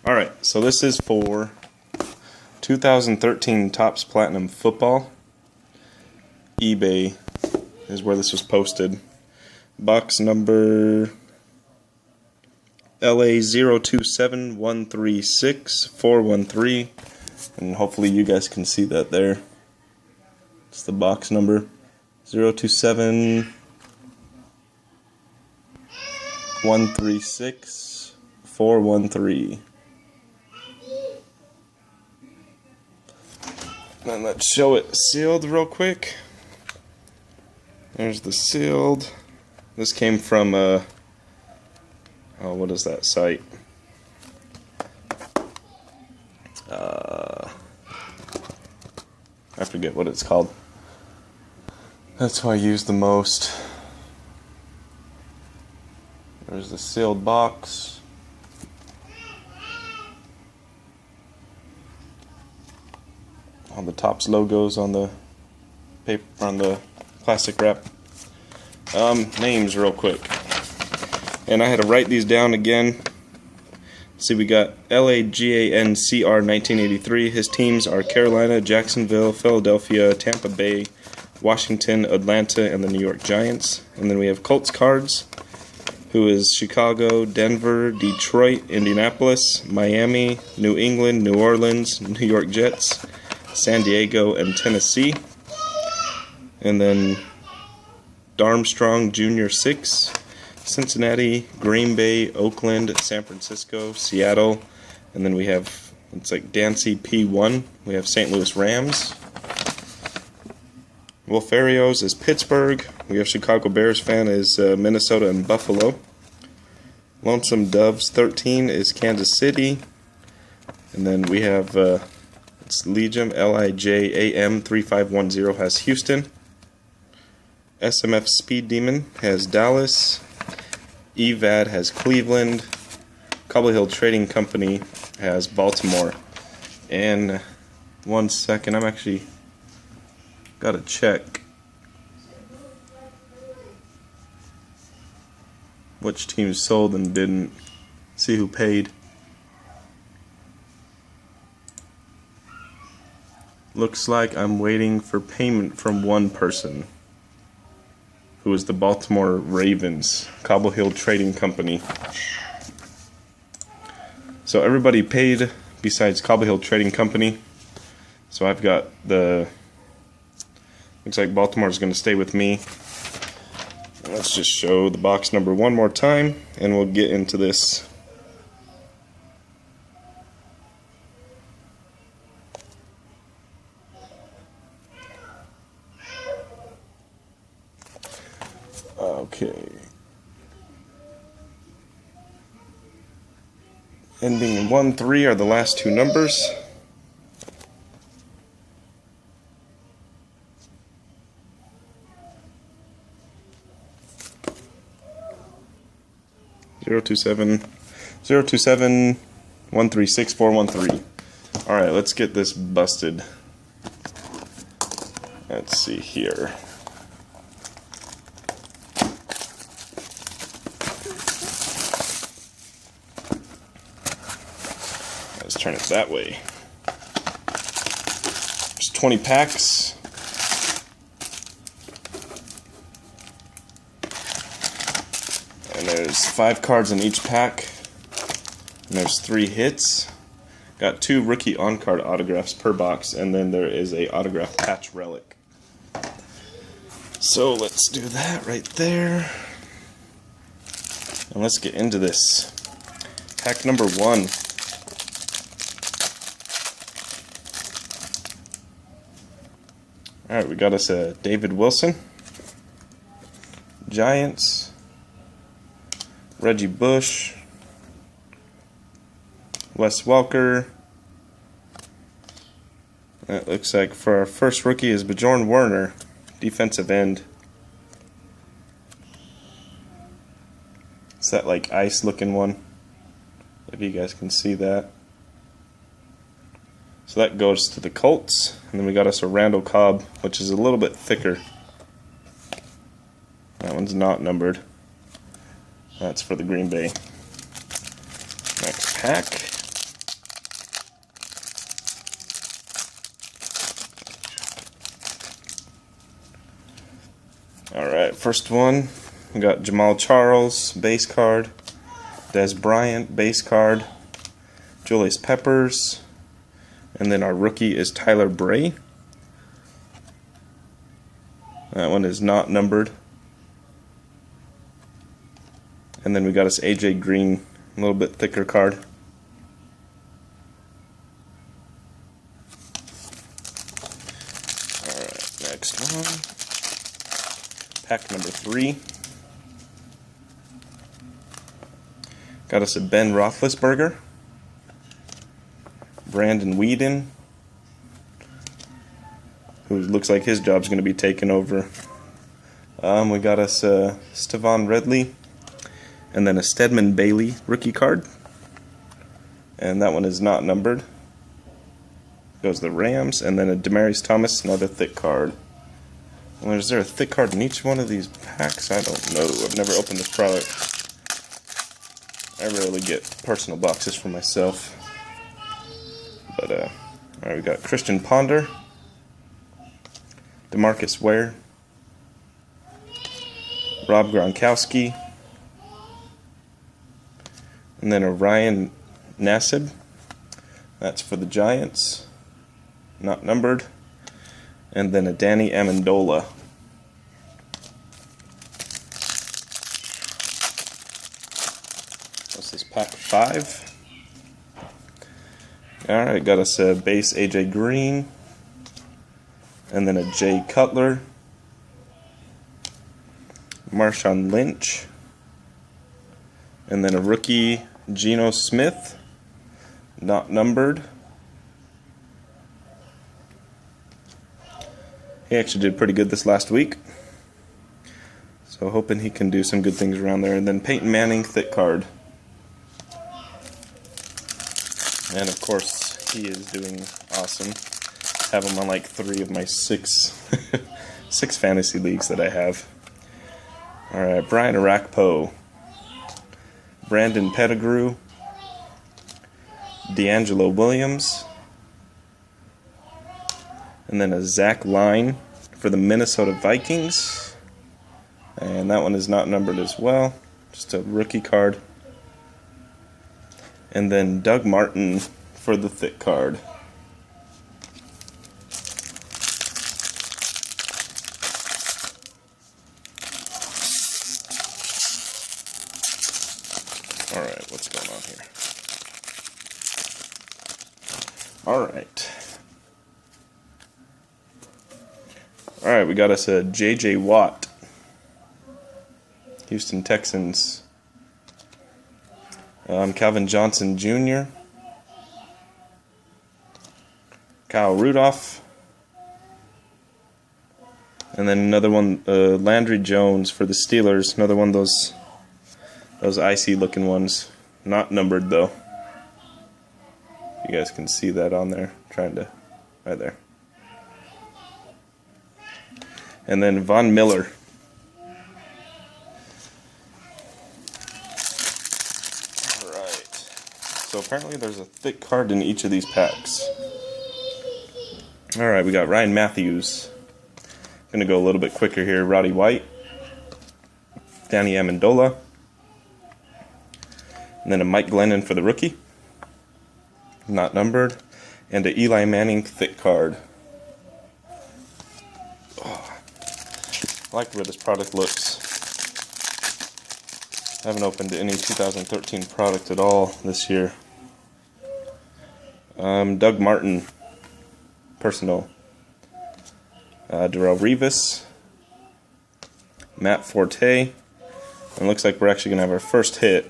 Alright, so this is for 2013 Topps Platinum Football. eBay is where this was posted. Box number LA027136-413, and hopefully you guys can see that there. It's the box number 027136-413. And let's show it sealed real quick. There's the sealed. This came from what is that site? I forget what it's called. That's who I use the most. There's the sealed box. All the Topps logos on the paper, on the plastic wrap. Names real quick. And I had to write these down again. See, we got LAGANCR 1983. His teams are Carolina, Jacksonville, Philadelphia, Tampa Bay, Washington, Atlanta, and the New York Giants. And then we have Colts cards, who is Chicago, Denver, Detroit, Indianapolis, Miami, New England, New Orleans, New York Jets, San Diego, and Tennessee. And then Darmstrong Jr. 6, Cincinnati, Green Bay, Oakland, San Francisco, Seattle, and then we have, it's like Dancy P1, we have St. Louis Rams. Wolfarios is Pittsburgh, we have Chicago Bears fan is Minnesota and Buffalo. Lonesome Doves 13 is Kansas City, and then we have it's Legion, LIJAM 3510 has Houston. SMF Speed Demon has Dallas. EVAD has Cleveland. Cobble Hill Trading Company has Baltimore. And 1 second, I'm actually gotta check which teams sold and didn't. See who paid. Looks like I'm waiting for payment from one person, who is the Baltimore Ravens, Cobble Hill Trading Company. So everybody paid besides Cobble Hill Trading Company. So I've got the, looks like Baltimore's going to stay with me. Let's just show the box number one more time, and we'll get into this. Okay. Ending in 1-3 are the last two numbers. Zero two seven 136-413. All right, let's get this busted. Let's see here. Let's turn it that way. There's 20 packs. And there's 5 cards in each pack. And there's 3 hits. Got 2 rookie on-card autographs per box, and then there is a autograph patch relic. So let's do that right there. And let's get into this. Pack number 1. Alright, we got us a David Wilson, Giants, Reggie Bush, Wes Welker. That looks like for our first rookie is Bjorn Werner, defensive end. It's that like ice looking one, if you guys can see that. So that goes to the Colts, and then we got us a Randall Cobb, which is a little bit thicker. That one's not numbered. That's for the Green Bay. Next pack. first one, we got Jamal Charles, base card. Des Bryant, base card. Julius Peppers. And then our rookie is Tyler Bray. That one is not numbered. And then we got us AJ Green, a little bit thicker card. Alright, next one. Pack number 3. Got us a Ben Roethlisberger. Brandon Weeden, who looks like his job's going to be taken over. We got us Stevan Ridley, and then a Stedman Bailey rookie card. And that one is not numbered. Goes the Rams, and then a Demaryius Thomas, another thick card. Well, is there a thick card in each one of these packs? I don't know. I've never opened this product. I rarely get personal boxes for myself. But, alright, we got Christian Ponder, DeMarcus Ware, Rob Gronkowski, and then a Ryan Nassib. That's for the Giants, not numbered. And then a Danny Amendola. What's this, pack 5? Alright, got us a base AJ Green, and then a Jay Cutler, Marshawn Lynch, and then a rookie Geno Smith, not numbered. He actually did pretty good this last week, so hoping he can do some good things around there. And then Peyton Manning, thick card. And of course, he is doing awesome. Have him on like 3 of my 6 fantasy leagues that I have. Alright, Brian Arakpo, Brandon Pettigrew, D'Angelo Williams, and then a Zach Line for the Minnesota Vikings. And that one is not numbered as well. Just a rookie card. And then Doug Martin for the thick card. Alright, what's going on here? Alright. Alright, we got us a J.J. Watt. Houston Texans. Calvin Johnson Jr., Kyle Rudolph, and then another one, Landry Jones for the Steelers. Another one of those icy looking ones, not numbered though. You guys can see that on there. Right there. And then Von Miller. So apparently there's a thick card in each of these packs. Alright, we got Ryan Matthews. I'm going to go a little bit quicker here. Roddy White. Danny Amendola. And then a Mike Glennon for the rookie. Not numbered. And a Eli Manning thick card. Oh, I like the way this product looks. I haven't opened any 2013 product at all this year. Doug Martin, personal. Darrelle Revis, Matt Forte, and it looks like we're actually going to have our first hit.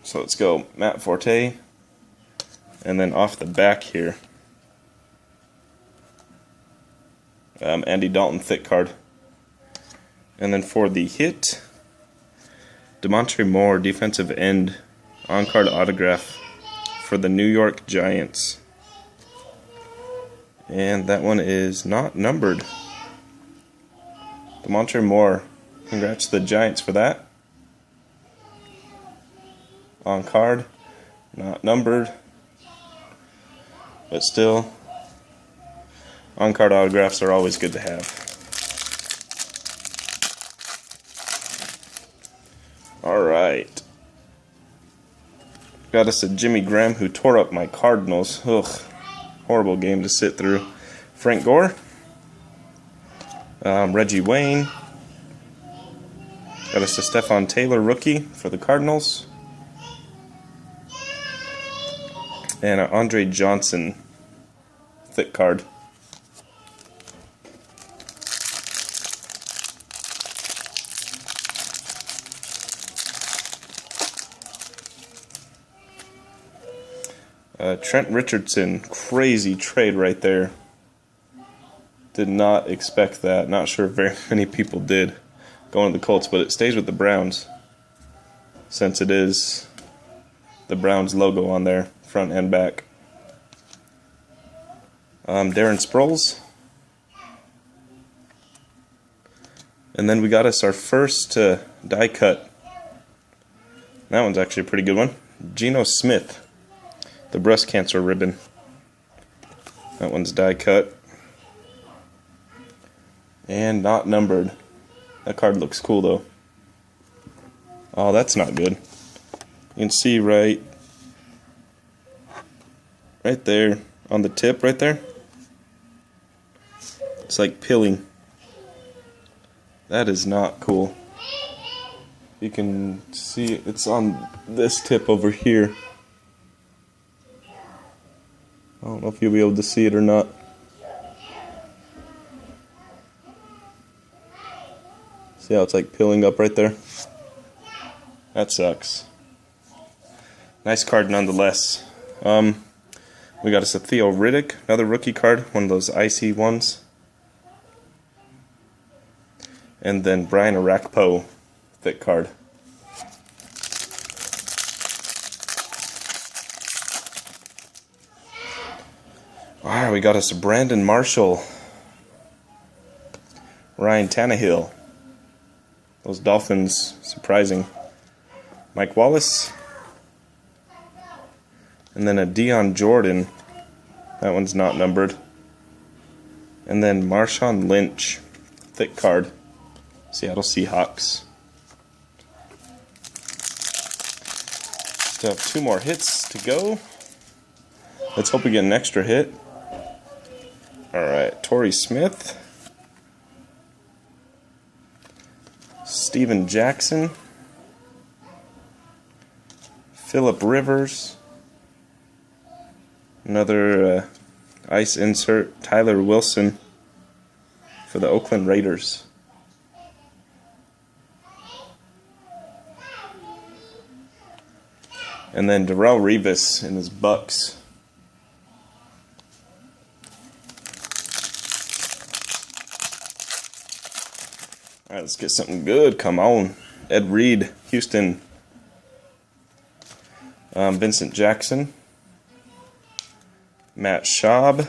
So let's go Matt Forte, and then off the back here, Andy Dalton thick card. And then for the hit, Demontre Moore, defensive end, on-card autograph for the New York Giants. And that one is not numbered. Demontre Moore, congrats to the Giants for that. On-card, not numbered, but still On-card autographs are always good to have. Alright. Got us a Jimmy Graham who tore up my Cardinals. Ugh. Horrible game to sit through. Frank Gore. Reggie Wayne. Got us a Stephan Taylor rookie for the Cardinals. And an Andre Johnson thick card. Trent Richardson, crazy trade right there. Did not expect that. Not sure very many people did going to the Colts, but it stays with the Browns since it is the Browns logo on there, front and back. Darren Sproles. And then we got us our first die cut. That one's actually a pretty good one. Geno Smith. The breast cancer ribbon. That one's die cut. And not numbered. That card looks cool though. Oh, that's not good. You can see right there on the tip right there. It's like peeling. That is not cool. You can see it's on this tip over here. I don't know if you'll be able to see it or not. See how it's like peeling up right there? That sucks. Nice card nonetheless. We got us a Theo Riddick, another rookie card, one of those icy ones. And then Brian Orakpo, thick card. Alright, we got us a Brandon Marshall, Ryan Tannehill. Those Dolphins, surprising. Mike Wallace. And then a Deion Jordan. That one's not numbered. And then Marshawn Lynch, thick card. Seattle Seahawks. Still have 2 more hits to go. Let's hope we get an extra hit. Alright, Torrey Smith. Steven Jackson. Phillip Rivers. Another ice insert, Tyler Wilson for the Oakland Raiders. And then Darrelle Revis in his Bucks. Alright, let's get something good. Come on. Ed Reed, Houston. Vincent Jackson. Matt Schaub.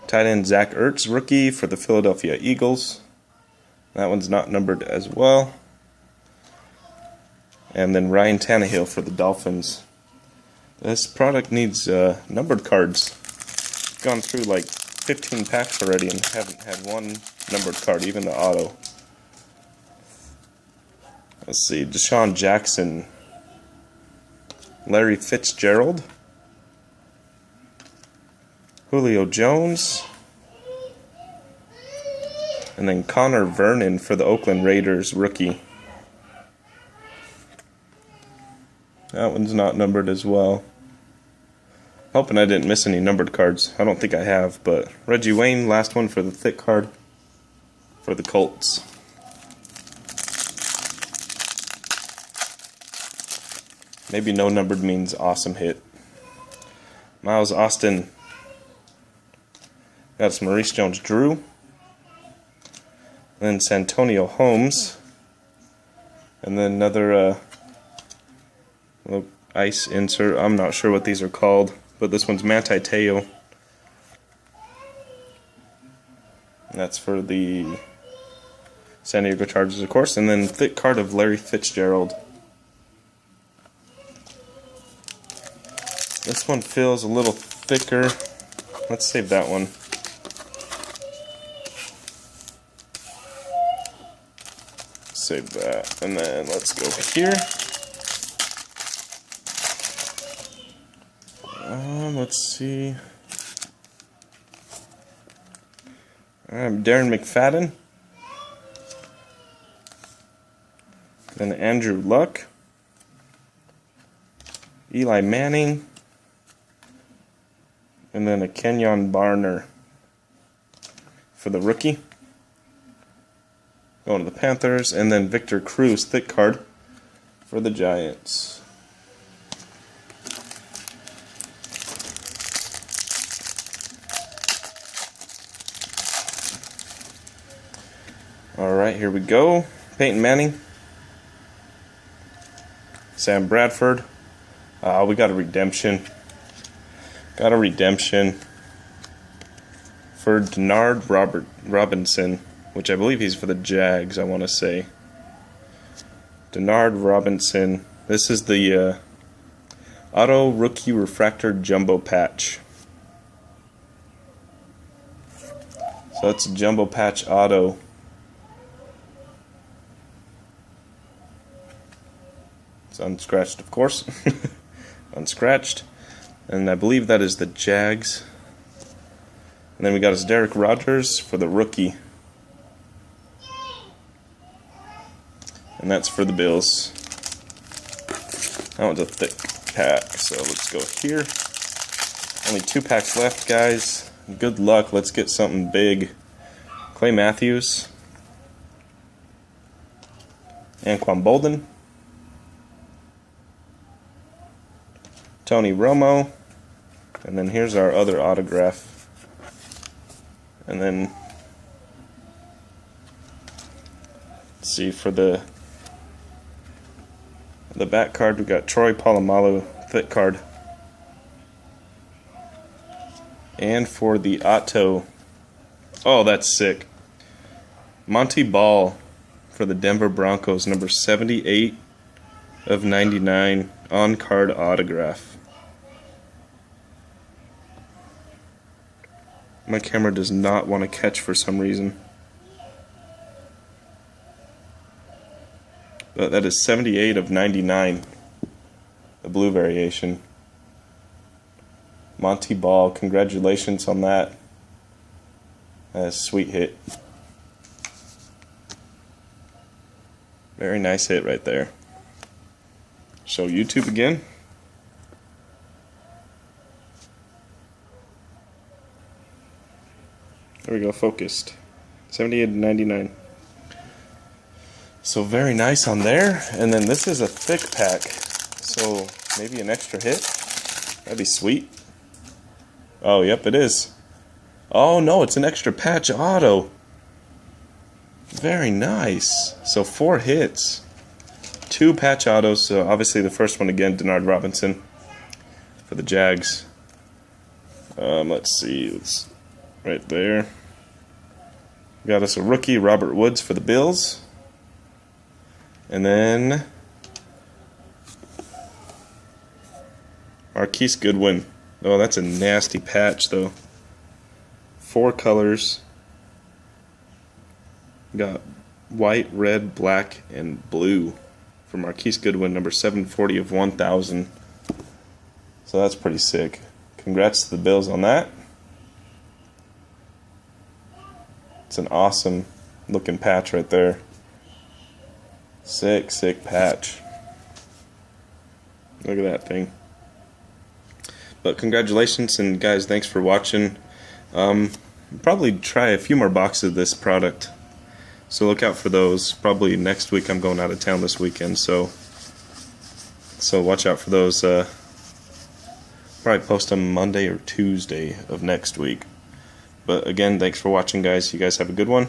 Tight end Zach Ertz, rookie for the Philadelphia Eagles. That one's not numbered as well. And then Ryan Tannehill for the Dolphins. This product needs numbered cards. Gone through like 15 packs already and haven't had one numbered card, even the auto. Let's see, Deshaun Jackson, Larry Fitzgerald, Julio Jones, and then Connor Vernon for the Oakland Raiders, rookie. That one's not numbered as well. Hoping I didn't miss any numbered cards. I don't think I have, but Reggie Wayne, last one for the thick card for the Colts. Maybe no numbered means awesome hit. Miles Austin. Got us Maurice Jones-Drew. Then Santonio Holmes. And then another little ice insert. I'm not sure what these are called, but this one's Manti Te'o. That's for the San Diego Chargers, of course. And then thick card of Larry Fitzgerald. This one feels a little thicker. let's save that one. Save that, and then let's go here. Let's see. Darren McFadden. Then Andrew Luck. Eli Manning. And then a Kenyon Barner for the rookie. Going to the Panthers. And then Victor Cruz, thick card, for the Giants. Alright, here we go. Peyton Manning. Sam Bradford. We got a redemption. Got a redemption for Denard Robinson, which I believe he's for the Jags, I want to say. Denard Robinson. This is the Auto Rookie Refractor Jumbo Patch. So that's a Jumbo Patch Auto. It's unscratched, of course. Unscratched. And I believe that is the Jags. And then we got his Derek Rogers for the rookie. And that's for the Bills. That one's a thick pack, so let's go here. Only 2 packs left, guys. Good luck. Let's get something big. Clay Matthews. Anquan Bolden. Tony Romo, and then here's our other autograph, and then let's see, for the back card we got Troy Polamalu, thick card, and for the auto, oh, that's sick, Monty Ball for the Denver Broncos, number 78 of 99, on card autograph. My camera does not want to catch for some reason. But that is 78 of 99. The blue variation. Monty Ball, congratulations on that. That's a sweet hit. Very nice hit right there. So YouTube again. There we go, focused. 78 to 99. So very nice on there. And then this is a thick pack. So maybe an extra hit. That'd be sweet. Oh, yep, it is. Oh no, it's an extra patch auto. Very nice. So 4 hits. 2 patch autos. So obviously the first one again, Denard Robinson for the Jags. Let's see. It's right there. Got us a rookie, Robert Woods for the Bills. And then Marquise Goodwin. Oh, that's a nasty patch though. 4 colors. Got white, red, black, and blue for Marquise Goodwin, number 740 of 1,000. So that's pretty sick. Congrats to the Bills on that. It's an awesome looking patch right there. Sick, sick patch. Look at that thing. But congratulations, and guys, thanks for watching. Probably try a few more boxes of this product, so look out for those. Probably next week. I'm going out of town this weekend, so watch out for those. Probably post them Monday or Tuesday of next week. But again, thanks for watching, guys. You guys have a good one.